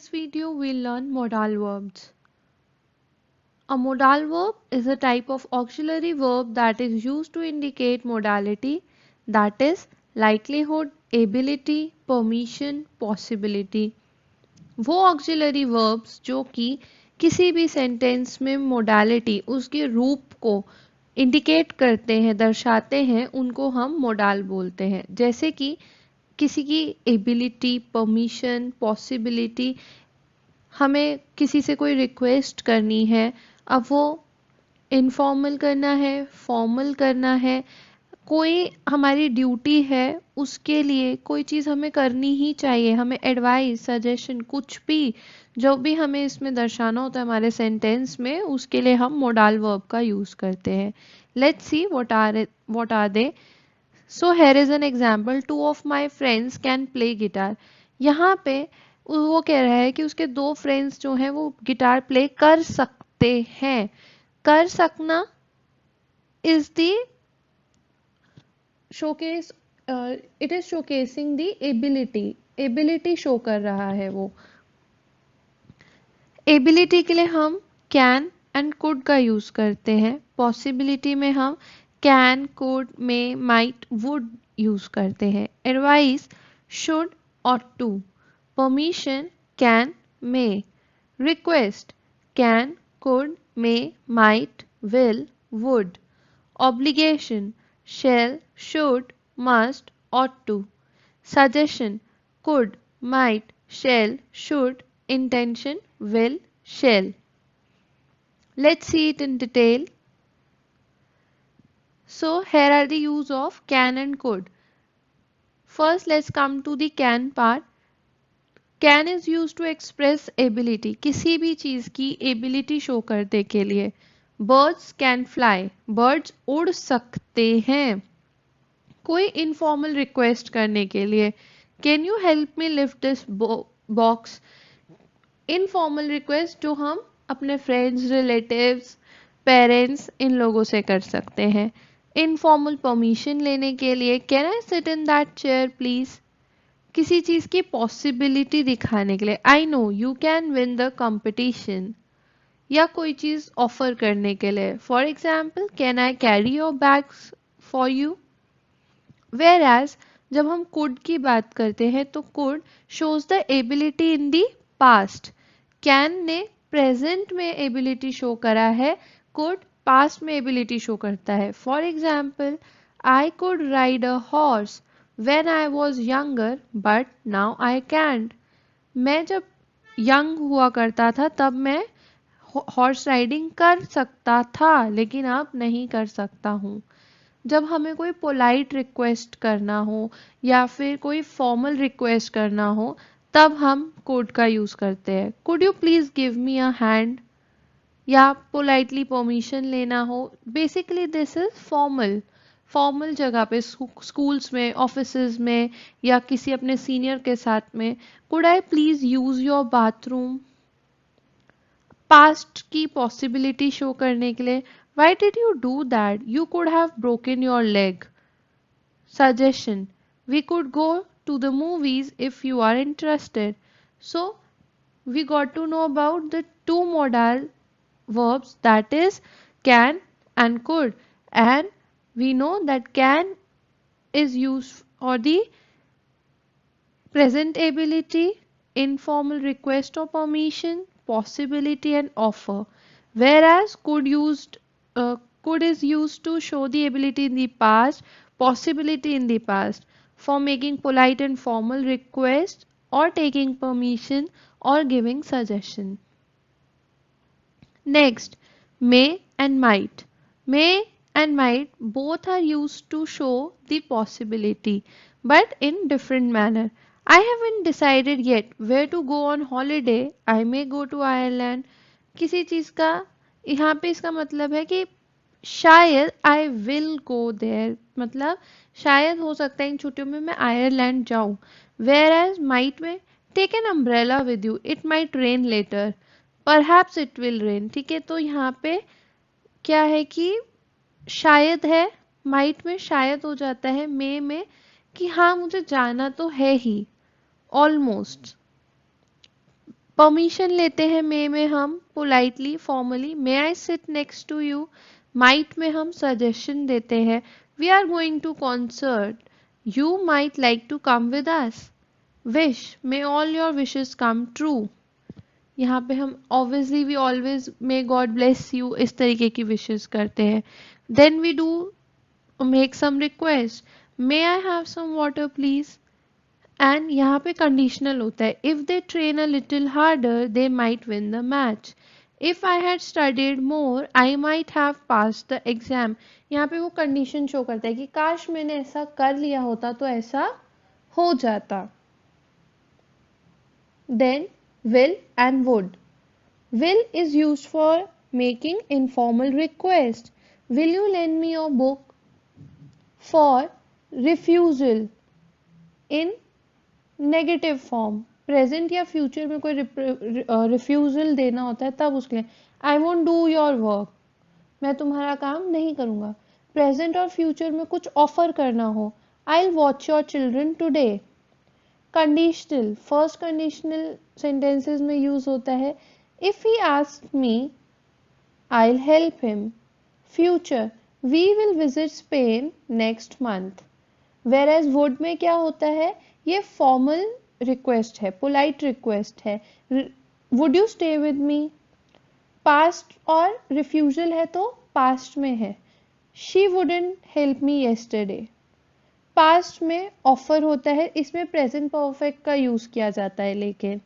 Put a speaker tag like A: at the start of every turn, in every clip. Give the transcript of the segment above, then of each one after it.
A: this video we'll learn modal verbs. A modal verb is a type of auxiliary verb that is used to indicate modality, that is likelihood, ability, permission, possibility. वो auxiliary verbs जो कि किसी भी sentence में modality उसके रूप को indicate करते हैं, दर्शाते हैं, उनको हम मोडाल बोलते हैं. जैसे कि किसी की एबिलिटी, परमिशन, पॉसिबिलिटी, हमें किसी से कोई रिक्वेस्ट करनी है, अब वो इनफॉर्मल करना है, फॉर्मल करना है, कोई हमारी ड्यूटी है, उसके लिए कोई चीज़ हमें करनी ही चाहिए, हमें एडवाइस, सजेशन, कुछ भी जो भी हमें इसमें दर्शाना होता है हमारे सेंटेंस में, उसके लिए हम मोडाल वर्ब का यूज़ करते हैं. Let's see what are they. So here is an example, 2 of my friends can play guitar. यहाँ पे वो कह रहा है कि उसके 2 फ्रेंड्स जो हैं वो गिटार प्ले कर सकते हैं. कर सकना is the showcase, it is showcasing the ability show कर रहा है वो. एबिलिटी के लिए हम कैन एंड कुड का यूज करते हैं. पॉसिबिलिटी में हम can, could, may, might, would use करते हैं. Advice should ought to. Permission can, may. Request can, could, may, might, will, would. Obligation shall, should, must, ought to. Suggestion could, might, shall, should. Intention will, shall. Let's see it in detail. So here are the use of can and could. First let's come to the can part. Can is used to express ability, किसी भी चीज की ability show करने के लिए. Birds can fly, birds उड़ सकते हैं. कोई इनफॉर्मल रिक्वेस्ट करने के लिए, can you help me lift this box. Informal request जो हम अपने फ्रेंड्स, रिलेटिव्स, पेरेंट्स, इन लोगों से कर सकते हैं. इनफॉर्मल परमिशन लेने के लिए, can I sit in that chair please. किसी चीज की पॉसिबिलिटी दिखाने के लिए, I know you can win the competition. या कोई चीज ऑफर करने के लिए, for example can I carry your bags for you. Whereas जब हम could की बात करते हैं तो could shows the ability in the past. Can ने present में ability show करा है, could past में ability show करता है. For example, I could ride a horse when I was younger, but now I can't. मैं जब young हुआ करता था तब मैं हॉर्स राइडिंग कर सकता था, लेकिन अब नहीं कर सकता हूँ. जब हमें कोई पोलाइट रिक्वेस्ट करना हो या फिर कोई फॉर्मल रिक्वेस्ट करना हो, तब हम कोड का यूज करते हैं. Could you please give me a hand. या पोलाइटली परमिशन लेना हो. बेसिकली दिस इज फॉर्मल जगह पे, स्कूल्स में, ऑफिसेज में, या किसी अपने सीनियर के साथ में. Could I please use your bathroom. Past की पॉसिबिलिटी शो करने के लिए, why did you do that? You could have broken your leg. Suggestion, we could go to the movies if you are interested. So we got to know about the two modal verbs, that is can and could, and we know that can is used for the present ability, informal request or permission, possibility and offer, whereas could is used to show the ability in the past, possibility in the past, for making polite and formal requests or taking permission or giving suggestion. Next, may and might. May and might both are used to show the possibility, but in different manner. I haven't decided yet where to go on holiday. I may go to Ireland. किसी चीज़ का यहाँ पे इसका मतलब है कि शायद I will go there, मतलब शायद हो सकता है इन छुट्टियों में मैं आयरलैंड जाऊँ. Whereas might में take an umbrella with you. It might rain later. Perhaps it will rain. ठीक है, तो यहाँ पे क्या है कि शायद है, माइट में शायद हो जाता है, मे में कि हाँ मुझे जाना तो है ही, ऑलमोस्ट. परमिशन लेते हैं मे में हम politely formally, may I sit next to you. Might में हम सजेशन देते हैं, we are going to concert, you might like to come with us. Wish, may all your wishes come true. यहाँ पे हम obviously we always may God bless you इस तरीके की विशेस करते हैं। Then we do make some request, may I have some water please. And यहाँ पे कंडीशनल होता है, if they train a little harder they might win the match, if I had studied more I might have pass the exam. यहाँ पे वो condition show करता है कि काश मैंने ऐसा कर लिया होता तो ऐसा हो जाता। Then will and would. Will is used for making informal request. Will you lend me your book? For refusal in negative form. Present या फ्यूचर में कोई रिफ्यूजल देना होता है तब उसके लिए I won't do your work, मैं तुम्हारा काम नहीं करूँगा। प्रेजेंट और फ्यूचर में कुछ ऑफर करना हो, I will watch your children today. Conditional, first conditional sentences में यूज होता है, if he ask me I will help him. Future, we will visit Spain next month. Whereas would में क्या होता है, ये फॉर्मल रिक्वेस्ट है, polite request है, would you stay with me. Past और रिफ्यूजल है तो पास्ट में है, she wouldn't help me yesterday. Past में ऑफर होता है, इसमें प्रेजेंट परफेक्ट का यूज किया जाता है, लेकिन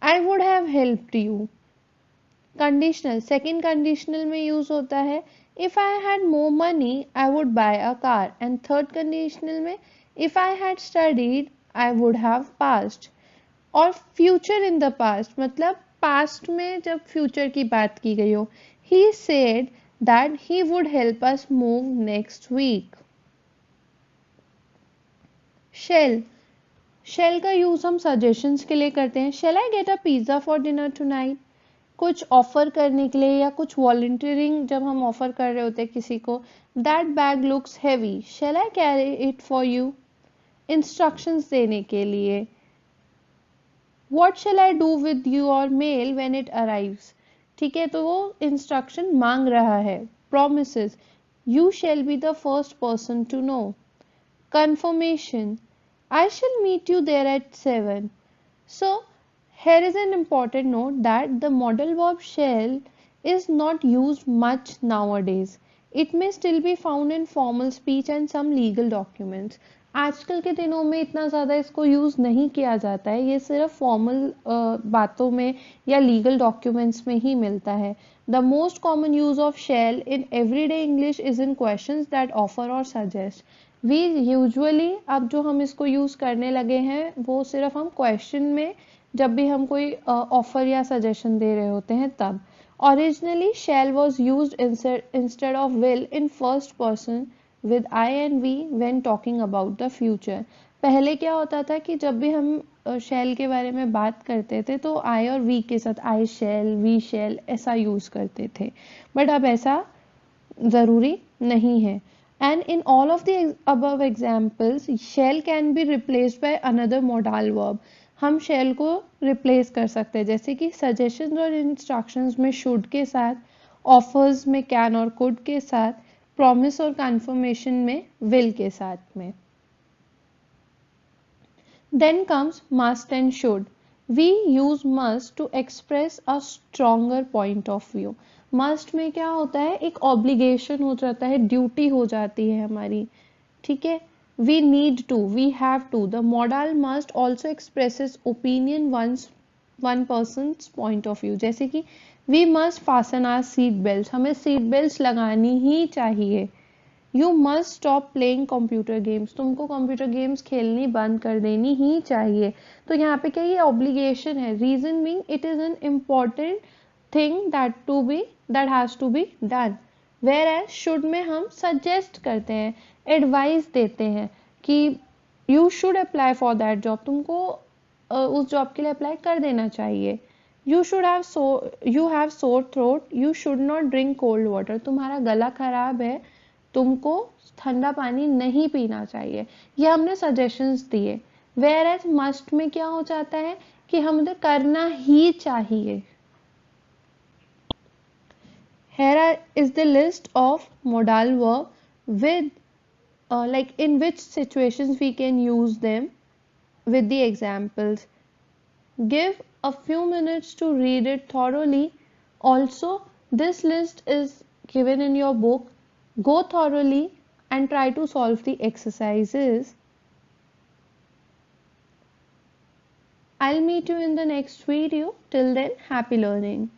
A: I would have helped you. Conditional, second conditional में यूज होता है, if I had more money I would buy a car. And third conditional में, if I had studied I would have passed. और future in the past मतलब past में जब future की बात की गई हो, he said that he would help us move next week. Shall, shall का यूज हम सजेशंस के लिए करते हैं, shall I get a pizza for dinner tonight. कुछ ऑफर करने के लिए या कुछ वॉलंटियरिंग जब हम ऑफर कर रहे होते हैं किसी को, that bag looks heavy, shall I carry it for you. Instructions देने के लिए, what shall I do with your mail when it arrives. ठीक है, तो वो इंस्ट्रक्शन मांग रहा है। Promises, you shall be the first person to know. Confirmation, I shall meet you there at 7. So, here is an important note that the modal verb shall is not used much nowadays. It may still be found in formal speech and some legal documents. आजकल के दिनों में इतना ज़्यादा इसको use नहीं किया जाता है, ये सिर्फ फॉर्मल बातों में या लीगल डॉक्यूमेंट्स में ही मिलता है। The most common use of shall in everyday English is in questions that offer or suggest. We usually अब जो हम इसको यूज करने लगे हैं वो सिर्फ हम क्वेश्चन में जब भी हम कोई ऑफर या सजेशन दे रहे होते हैं तब। Originally shall was use instead of will in first person with I and we when talking about the future. पहले क्या होता था कि जब भी हम शैल के बारे में बात करते थे तो आई और वी के साथ आई शैल, वी शैल ऐसा यूज करते थे, बट अब ऐसा जरूरी नहीं है। And in all of the above examples, shall can be replaced by another modal verb. हम shall को replace कर सकते हैं, जैसे कि suggestions और instructions में should के साथ, offers में can और could के साथ, promise और confirmation में will के साथ में। Then comes must and should. We use must to express a stronger point of view. Must में क्या होता है, एक ऑब्लिगेशन हो जाता है, ड्यूटी हो जाती है हमारी। ठीक है, we need to, we have to. The model must also expresses opinion one person's point of view, जैसे कि we must fasten our seat belt, हमें सीट बेल्ट लगानी ही चाहिए। You must stop playing computer games, तुमको computer games खेलनी बंद कर देनी ही चाहिए। तो यहाँ पे क्या ये ऑब्लिगेशन है, reason being it is an important thing that has to be done. Whereas should में हम suggest करते हैं, advice देते हैं कि you should apply for that job, तुमको उस जॉब के लिए अप्लाई कर देना चाहिए। you have sore throat, you should not drink cold water, तुम्हारा गला खराब है, तुमको ठंडा पानी नहीं पीना चाहिए। ये हमने suggestions दिए। Whereas must में क्या हो जाता है, कि हमें करना ही चाहिए. Is the list of modal verb with like in which situations we can use them with the examples. Give a few minutes to read it thoroughly. Also, this list is given in your book. Go thoroughly and try to solve the exercises. I'll meet you in the next video. Till then, happy learning.